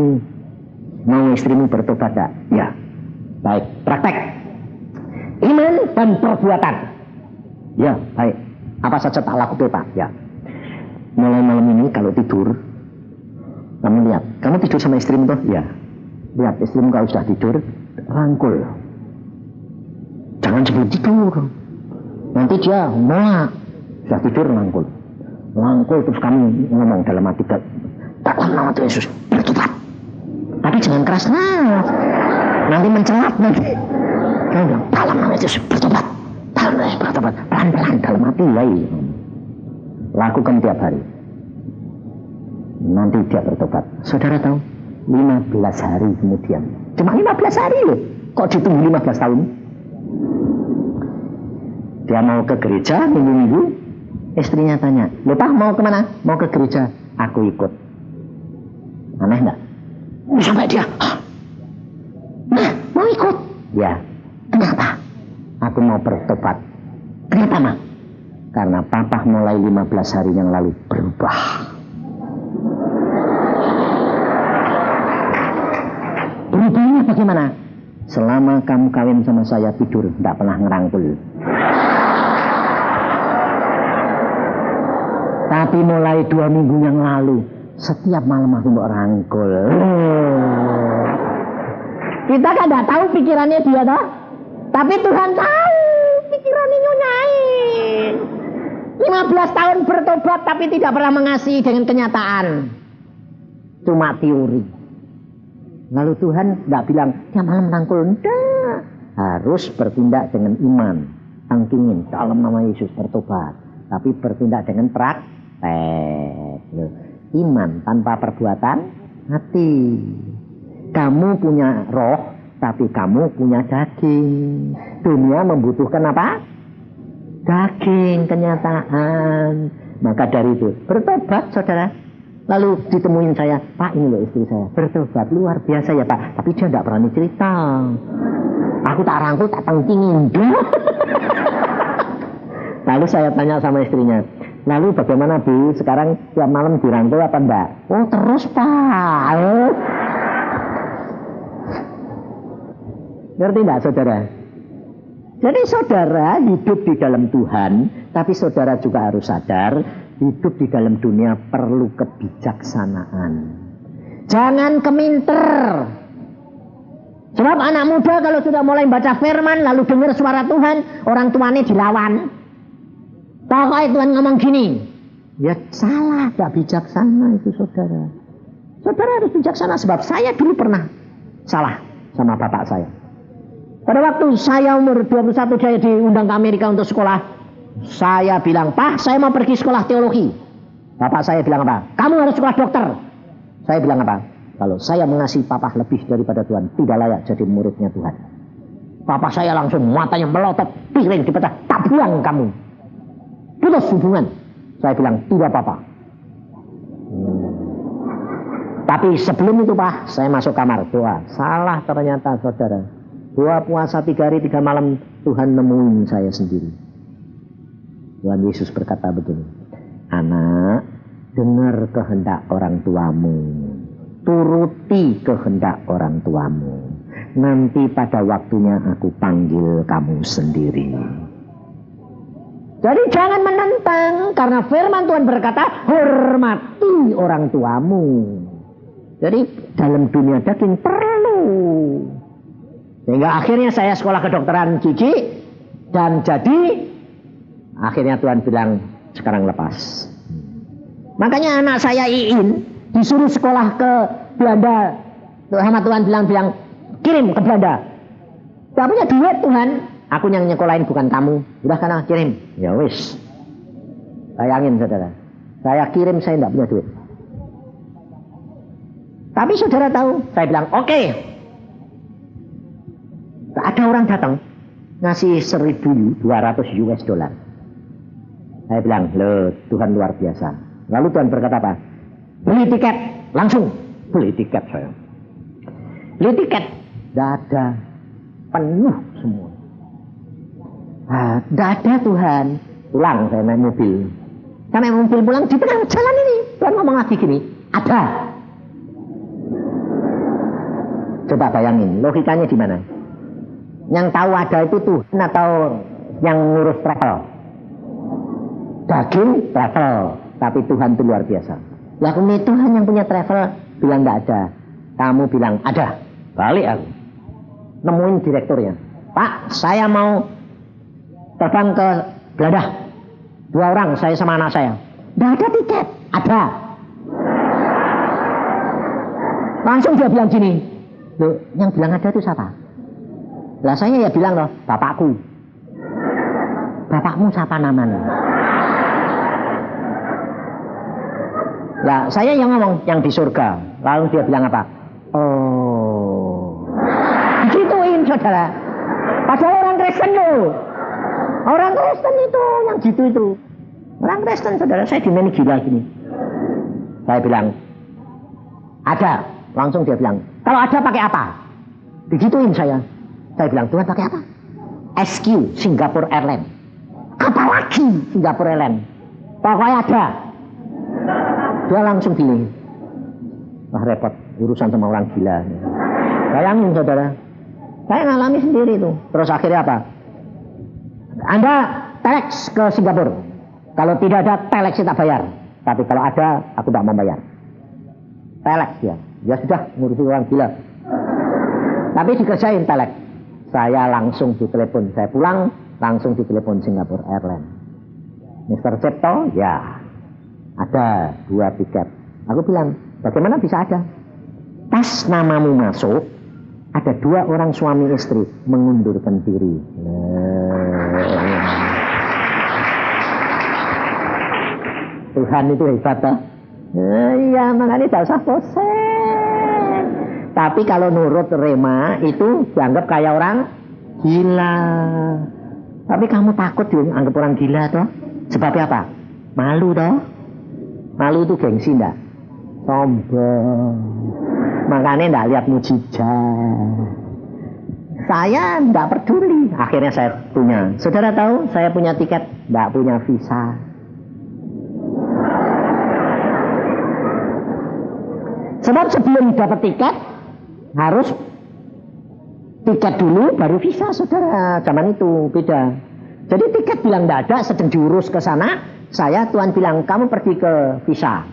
mau istrimu bertobat tak? Ya. Baik, praktek. Iman dan perbuatan. Ya, baik. Apa saja tak lakukan Pak? Ya. Mulai malam ini kalau tidur, kamu lihat, kamu tidur sama istrimu toh? Ya. Lihat istrimu kalau sudah tidur, rangkul. Jangan sebelum tidur. Nanti dia nolak. Sudah tidur rangkul. Rangkul terus kamu ngomong dalam hati, dalam nama Tuhan Yesus bertobat. Tapi jangan keras-keras. Nanti mencelat nanti. Kamu bilang dalam nama Yesus bertobat. Dalam nama Yesus bertobat. Pelan-pelan dalam hati. Lakukan tiap hari. Nanti dia bertobat. Saudara tahu? 15 hari kemudian. Cuma 15 hari loh. Kok ditunggu 15 tahun? Dia mau ke gereja minggu-minggu. Istrinya tanya, "Loh Pak, mau kemana?" "Mau ke gereja." "Aku ikut." Aneh enggak? Sampai dia, "Nah, mau ikut?" "Ya." "Kenapa?" "Aku mau bertobat." "Kenapa, Ma?" "Karena Papa mulai 15 hari yang lalu berubah." Berubahnya bagaimana? Selama kamu kawin sama saya tidur, tidak pernah ngerangkul. Tapi mulai 2 minggu yang lalu, setiap malam aku mau rangkul. Kita kan tidak tahu pikirannya dia toh. Tapi Tuhan tahu pikirannya Nyai. 15 tahun bertobat tapi tidak pernah mengasihi dengan kenyataan. cuma teori. Lalu Tuhan nggak bilang tiap malam rangkul, enggak. Harus bertindak dengan iman, angkingin dalam nama Yesus bertobat, tapi bertindak dengan praktek. Iman tanpa perbuatan hati. Kamu punya roh, tapi kamu punya daging. Dunia membutuhkan apa? Daging, kenyataan. Maka dari itu bertobat, saudara. Lalu ditemuin saya, Pak, ini loh istri saya bertobat, luar biasa ya Pak, tapi dia tidak berani cerita. Aku tak rangkul, tak tengkingin. Lalu saya tanya sama istrinya, lalu bagaimana Bu, sekarang tiap malam dirangkul apa enggak? Oh terus Pak. Ngerti enggak saudara? Jadi saudara hidup di dalam Tuhan, tapi saudara juga harus sadar, hidup di dalam dunia perlu kebijaksanaan. Jangan keminter. Sebab anak muda kalau sudah mulai baca firman, lalu dengar suara Tuhan, orang tuanya dilawan. Pokoknya Tuhan ngomong gini, ya salah, gak bijaksana itu saudara. Saudara harus bijaksana, sebab saya dulu pernah salah sama bapak saya. Pada waktu saya umur 21, saya diundang ke Amerika untuk sekolah. Saya bilang, Pak, saya mau pergi sekolah teologi. Bapak saya bilang apa? Kamu harus sekolah dokter. Saya bilang apa? Kalau saya mengasihi papa lebih daripada Tuhan, tidak layak jadi muridnya Tuhan. Papa saya langsung matanya melotot, piring dipecah, tak buang kamu. Putus hubungan. Saya bilang, tidak apa-apa. Tapi sebelum itu Pak, saya masuk kamar doa. Salah ternyata saudara. Doa puasa 3 hari 3 malam, Tuhan nemuin saya sendiri. Tuhan Yesus berkata begini, anak, dengar kehendak orang tuamu, turuti kehendak orang tuamu. Nanti pada waktunya aku panggil kamu sendiri. Jadi jangan menentang, karena firman Tuhan berkata, hormati orang tuamu. Jadi dalam dunia daging perlu. Sehingga akhirnya saya sekolah kedokteran gigi, dan jadi akhirnya Tuhan bilang, sekarang lepas. Makanya anak saya Iin disuruh sekolah ke Belanda. Sama Tuhan bilang, kirim ke Belanda. Gak punya duit Tuhan. Aku yang nyekolahin bukan kamu. Udah sana kirim. Ya wis. Bayangin saudara. Saya kirim, saya gak punya duit. Tapi saudara tahu, saya bilang oke. Ada orang datang ngasih 1.200 US dollar. Saya bilang, loh Tuhan luar biasa. Lalu Tuhan berkata apa? Beli tiket, langsung beli tiket saya. Beli tiket, tidak ada, penuh semua. Tidak ada Tuhan. Pulang saya naik mobil. Saya naik mobil pulang di tengah jalan ini. Tuhan ngomong lagi gini, ada. Coba bayangin, logikanya di mana? Yang tahu ada itu Tuhan atau yang ngurus travel? Daging travel, tapi Tuhan itu luar biasa. Ya ini Tuhan yang punya travel bilang nggak ada, kamu bilang ada. Balik aku, nemuin direkturnya. Pak, saya mau terbang ke Belanda. 2 orang, saya sama anak saya. Nggak ada tiket, ada. Langsung dia bilang gini, loh, yang bilang ada itu siapa? Lah saya ya bilang loh, bapakku. Bapakmu siapa namanya? Lah saya yang ngomong, yang di surga. Lalu dia bilang apa? Oh, gituin saudara. Padahal orang Kristen loh. Orang Kristen itu yang gitu itu. Orang Kristen saudara, saya dimana gila gini. Saya bilang, ada. Langsung dia bilang, kalau ada pakai apa? Digituin saya. Saya bilang, Tuhan pakai apa? SQ, Singapore Airlines. Apalagi Singapore Airlines? Pokoknya ada. Dia langsung gini. Wah repot, urusan sama orang gila. Bayangin saudara. Saya ngalami sendiri itu. Terus akhirnya apa? Anda telex ke Singapura. Kalau tidak ada, telex kita bayar. Tapi kalau ada, aku tidak mau bayar. Telex ya. Ya sudah, ngurusin orang gila. Tapi dikerjain telex. Saya langsung ditelepon. Saya pulang, langsung ditelepon Singapore Airlines. Mr. Cipto, ya. Ada 2 tiket. Aku bilang, Bagaimana bisa ada? Pas namamu masuk, ada 2 orang suami istri mengundurkan diri. Tuhan itu hebat toh. Iya, makanya tidak usah bosen. Tapi kalau nurut rema itu dianggap kayak orang gila. Tapi kamu takut dianggap orang gila toh? Sebabnya apa? Malu toh? Malu itu gengsi enggak? Sombong. Makanya enggak lihat mujizat. Saya enggak peduli. Akhirnya saya punya. Saudara tahu saya punya tiket, enggak punya visa. Sebab sebelum dapat tiket harus tiket dulu baru visa, saudara. Zaman itu beda. Jadi tiket bilang tidak ada, sedang diurus ke sana. Tuhan bilang kamu pergi ke visa.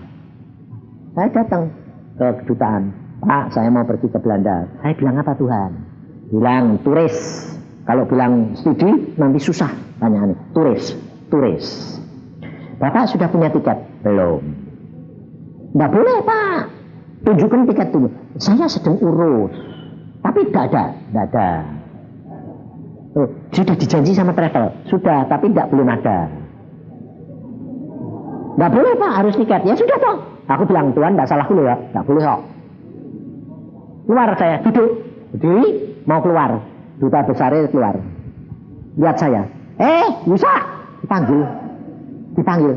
Saya datang ke kedutaan. Pak, saya mau pergi ke Belanda. Saya bilang apa Tuhan? Bilang turis. Kalau bilang studi nanti susah tanyaannya. Turis. Bapak sudah punya tiket? Belum. Tidak boleh Pak. Tunjukkan tiket dulu. Saya sedang urus. Tapi tidak ada. Sudah dijanji sama travel. Sudah, tapi tidak belum ada. Tidak boleh Pak, harus tiket. Ya sudah toh. Aku bilang Tuhan tidak salah dulu ya. Tidak boleh kok. Keluar saya, duduk. Berdiri, mau keluar. Duta besarnya keluar. Lihat saya. Yusa. Dipanggil.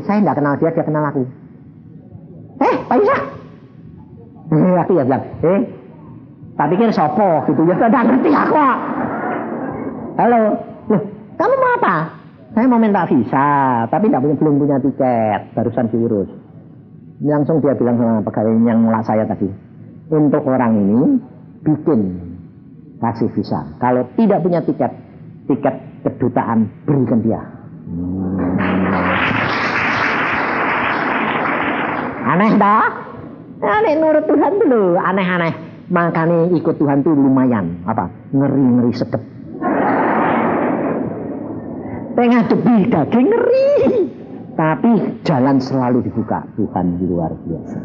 Saya tidak kenal dia kenal aku. Pak Yusa. Aku ya bilang, tak pikir sopo gitu ya, tidak ngerti aku. Halo, loh, kamu mau apa? Saya mau minta visa, tapi belum punya tiket, barusan diurus. Langsung dia bilang sama pegawai yang nolak saya tadi, untuk orang ini bikin kasih visa. Kalau tidak punya tiket kedutaan berikan dia. Aneh dah. Aneh nurut Tuhan dulu, aneh-aneh. Makanya ikut Tuhan tuh lumayan, ngeri-ngeri sedep. Tengah debi daging ngeri, tapi jalan selalu dibuka. Tuhan luar biasa.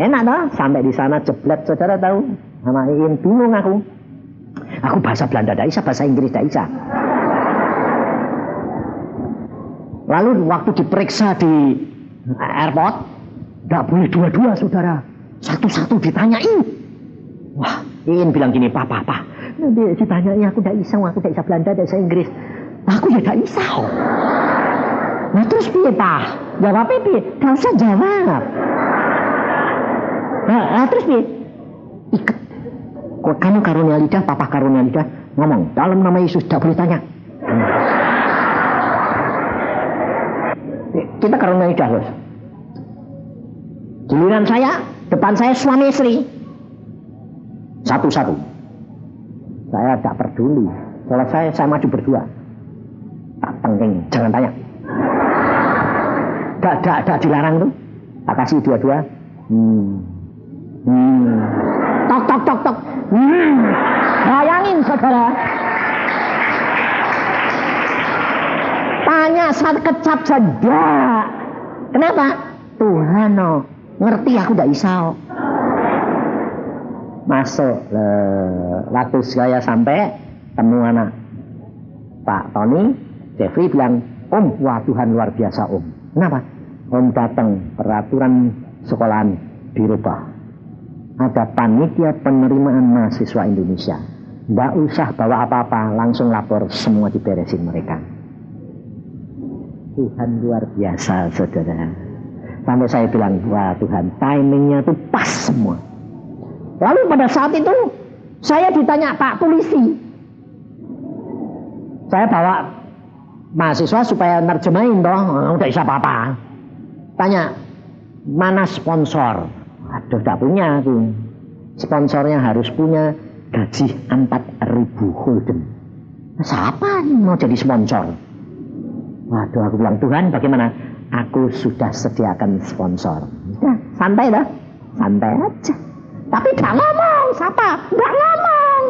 Enak dah, sampai di sana jeblet, saudara tahu. Sama Iin bingung aku. Aku bahasa Belanda tidak bisa, bahasa Inggris tidak bisa. Lalu waktu diperiksa di airport, tidak boleh dua-dua saudara, satu-satu ditanyain. Wah, Iin bilang gini, Pak, nanti ditanyain aku tidak bisa Belanda, tidak bisa Inggris. Aku ya tidak bisa. Nah terus piye Pak? Jawab piye? Tidak usah jawab. Nah terus piye? Ikat. Kamu karunia lidah, Papa karunia lidah, ngomong dalam nama Yesus, tidak boleh tanya. Kita karunia lidah loh. Giliran saya, depan saya suami istri. Satu-satu. Saya tidak peduli. Selesai saya maju berdua. Tak tengking, jangan tanya. Tidak dilarang tuh. Tak kasih dua-dua. Tok. Bayangin saudara. Tanya saat kecap saja. Kenapa? Tuhan ngerti aku tidak bisa. Masuk. Waktu saya sampai temu anak Pak Tony, Jeffrey bilang, Om, wah Tuhan luar biasa Om. Kenapa? Om datang, peraturan sekolahan dirubah. Ada panitia penerimaan mahasiswa Indonesia. Tidak usah bawa apa-apa, langsung lapor, semua diberesin mereka. Tuhan luar biasa saudara. Sampai saya bilang, wah Tuhan, timingnya itu pas semua. Lalu pada saat itu, saya ditanya Pak Polisi. Saya bawa mahasiswa supaya nerjemahin udah bisa apa-apa. Tanya, mana sponsor? Aduh, tidak punya aku. Sponsornya harus punya gaji 4.000 gulden. Siapa yang mau jadi sponsor? Waduh, aku bilang, Tuhan bagaimana? Aku sudah sediakan sponsor. Nah, santai dah, santai aja. Tapi tidak ngomong, siapa? Tidak ngomong.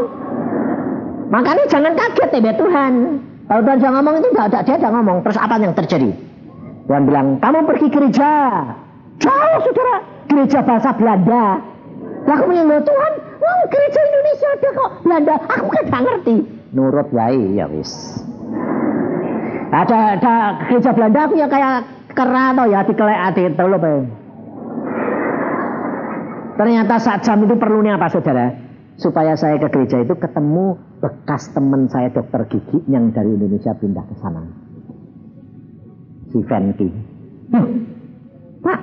Makanya jangan kaget ya Tuhan. Kalau Tuhan jangan ngomong itu dia tidak ngomong. Terus apa yang terjadi? Tuhan bilang, kamu pergi gereja. Jauh saudara, di gereja bahasa Belanda. Lah aku punya Tuhan, wong gereja Indonesia ada kok Belanda. Aku kan gak ngerti. Nurut wae ya wis. Ada gereja Belanda aku ya kayak kera atau ya dikelek ati telu bae. Ternyata saat jam itu perlunya apa saudara? Supaya saya ke gereja itu ketemu bekas teman saya dokter gigi yang dari Indonesia pindah ke sana. Si Venki. Pak,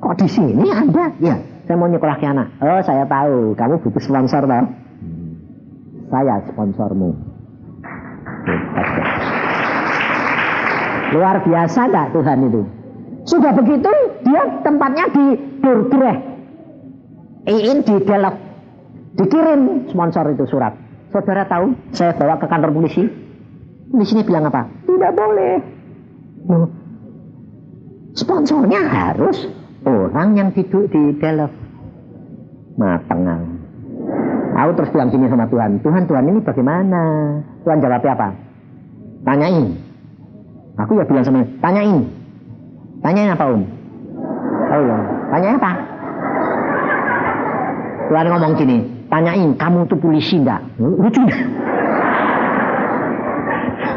kok di sini Anda? Ya, saya mau nyekolah ke anak. Oh, saya tahu, kamu butuh sponsor toh? Saya sponsormu. Luar biasa enggak Tuhan itu? Sudah begitu, dia tempatnya di Dordrecht. Iin di Delft. Dikirim sponsor itu surat. Saudara tahu, saya bawa ke kantor polisi. Polisinya bilang apa? Tidak boleh. Sponsornya harus orang yang hidup di Delft. Mateng. Aku terus bilang gini sama Tuhan, Tuhan ini bagaimana? Tuhan jawabnya apa? Tanyain. Aku ya bilang sama dia, tanyain apa Om? Oh ya, tanyain apa? Tuhan ngomong gini, tanyain, kamu tuh polisi enggak? Lucu enggak?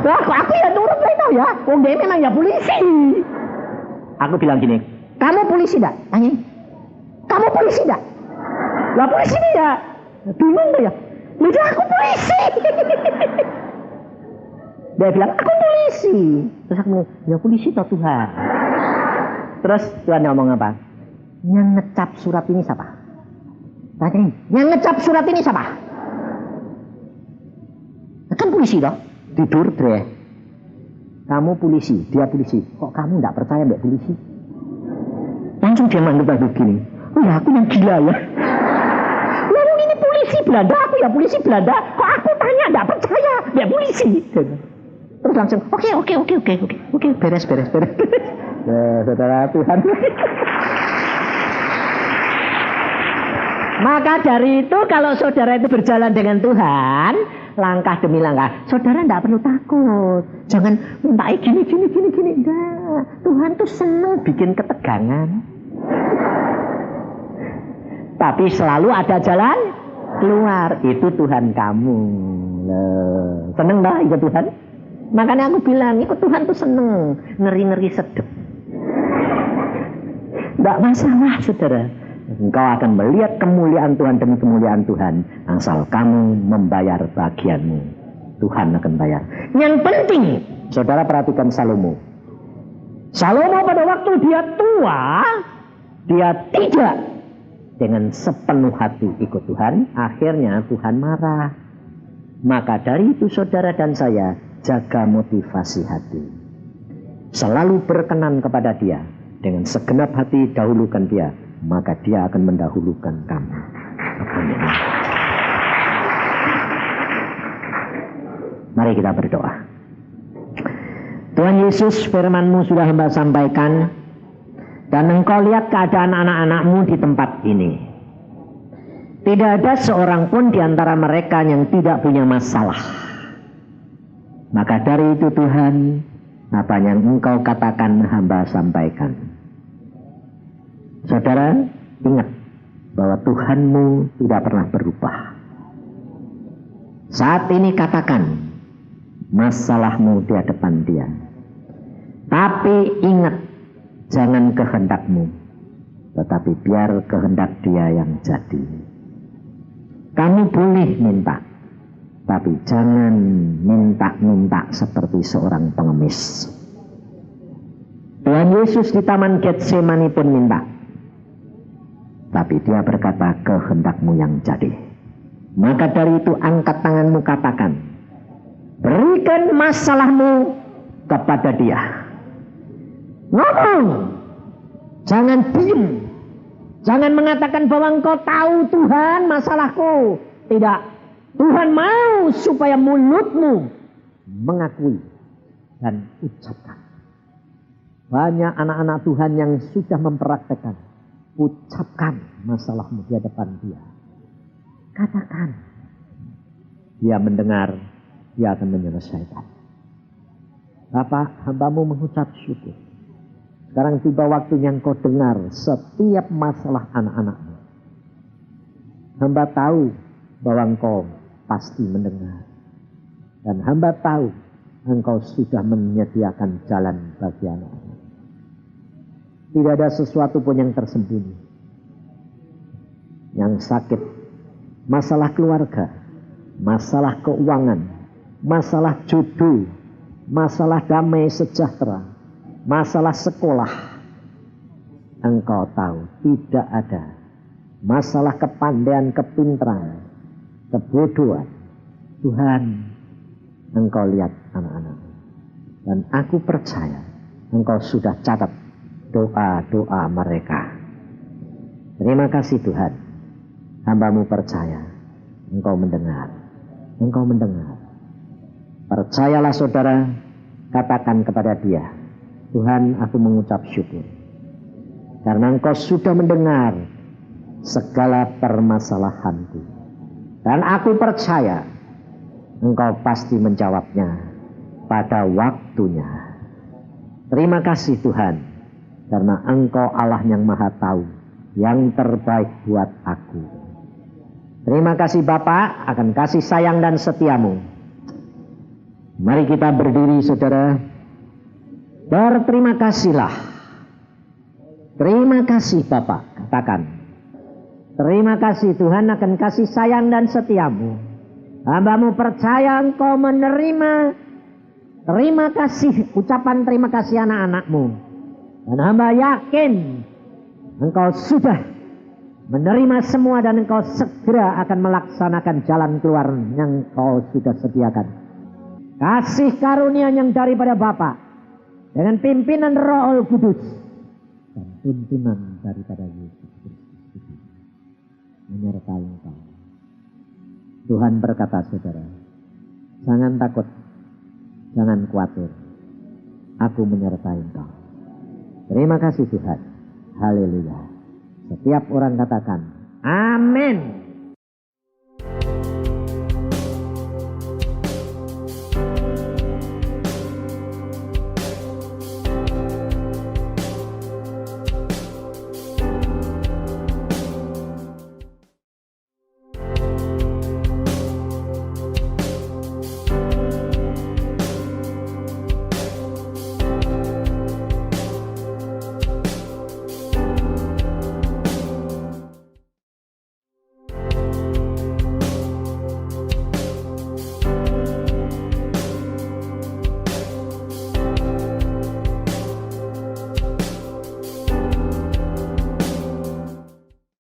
Lah kok aku ya nurut lah itu ya, Om dia memang ya polisi. Aku bilang gini, kamu polisi enggak? Tanyain, kamu polisi enggak? Lah polisi nih ya, bingung tuh ya. Udah aku polisi. Dia bilang, aku polisi. Terus aku bilang, ya polisi toh Tuhan. Terus Tuhan ngomong apa? Yang ngecap surat ini siapa? Tanya, yang ngecap surat ini siapa? Kan polisi toh? Di Dordrecht. Kamu polisi, dia polisi. Kok kamu gak percaya mbak polisi? Langsung dia manggil begini. Oh ya aku yang gila ya. Lalu ini polisi Belanda, aku ya polisi Belanda. Kok aku tanya gak percaya mbak polisi? Terus langsung, oke, beres. Saudara Tuhan. Maka dari itu kalau saudara itu berjalan dengan Tuhan, langkah demi langkah, saudara tidak perlu takut. Jangan minta gini. Enggak. Tuhan tuh senang bikin ketegangan. Tapi selalu ada jalan keluar. Itu Tuhan kamu. Seneng dah ikut Tuhan. Makanya aku bilang, ikut Tuhan tuh seneng. Ngeri-ngeri sedep. Tidak masalah saudara. Engkau akan melihat kemuliaan Tuhan demi kemuliaan Tuhan. Asal kamu membayar bagianmu. Tuhan akan bayar. Yang penting, saudara perhatikan Salomo. Salomo pada waktu dia tua, dia tidak dengan sepenuh hati ikut Tuhan. Akhirnya Tuhan marah. Maka dari itu saudara dan saya, jaga motivasi hati. Selalu berkenan kepada dia. Dengan segenap hati dahulukan dia. Maka dia akan mendahulukan kamu. Amin. Mari kita berdoa. Tuhan Yesus, firman-Mu sudah hamba sampaikan. Dan Engkau lihat keadaan anak-anak-Mu di tempat ini. Tidak ada seorang pun di antara mereka yang tidak punya masalah. Maka dari itu Tuhan, apa yang Engkau katakan hamba sampaikan. Saudara, ingat bahwa Tuhanmu tidak pernah berubah. Saat ini katakan masalahmu di hadapan dia. Tapi ingat, jangan kehendakmu, tetapi biar kehendak dia yang jadi. Kamu boleh minta, tapi jangan minta-minta seperti seorang pengemis. Tuhan Yesus di Taman Getsemani pun minta. Tapi dia berkata, kehendakmu yang jadi. Maka dari itu angkat tanganmu, katakan, berikan masalahmu kepada dia. Ngomong. Jangan diam. Jangan mengatakan bahwa engkau tahu Tuhan masalahku. Tidak. Tuhan mau supaya mulutmu mengakui dan ucapkan. Banyak anak-anak Tuhan yang sudah mempraktekkan. Ucapkan masalahmu di hadapan dia. Katakan. Dia mendengar, dia akan menyelesaikan. Bapak, hambamu mengucap syukur. Sekarang tiba waktunya engkau dengar setiap masalah anak-anakmu. Hamba tahu bahwa engkau pasti mendengar. Dan hamba tahu engkau sudah menyediakan jalan bagi anak-anak. Tidak ada sesuatu pun yang tersembunyi. Yang sakit, masalah keluarga, masalah keuangan, masalah jodoh, masalah damai sejahtera, masalah sekolah. Engkau tahu tidak ada masalah kepandaian, kepintaran, kebodohan. Tuhan, engkau lihat anak-anak. Dan aku percaya engkau sudah catat doa-doa mereka. Terima kasih Tuhan. Hambamu percaya engkau mendengar. Engkau mendengar. Percayalah saudara, katakan kepada dia, Tuhan, aku mengucap syukur karena engkau sudah mendengar segala permasalahanku. Dan aku percaya engkau pasti menjawabnya pada waktunya. Terima kasih Tuhan, karena engkau Allah yang maha tahu yang terbaik buat aku. Terima kasih Bapa akan kasih sayang dan setiamu. Mari kita berdiri saudara. Berterima kasihlah. Terima kasih Bapa, katakan. Terima kasih Tuhan akan kasih sayang dan setiamu. Hambamu percaya engkau menerima. Terima kasih, ucapan terima kasih anak-anakmu. Dan hamba yakin engkau sudah menerima semua dan engkau segera akan melaksanakan jalan keluar yang engkau sudah sediakan. Kasih karunia yang daripada Bapa dengan pimpinan Roh Kudus dan pimpinan daripada Yesus Kristus menyertai engkau. Tuhan berkata saudara, jangan takut, jangan khawatir, aku menyertai engkau. Terima kasih Tuhan. Haleluya. Setiap orang katakan amin.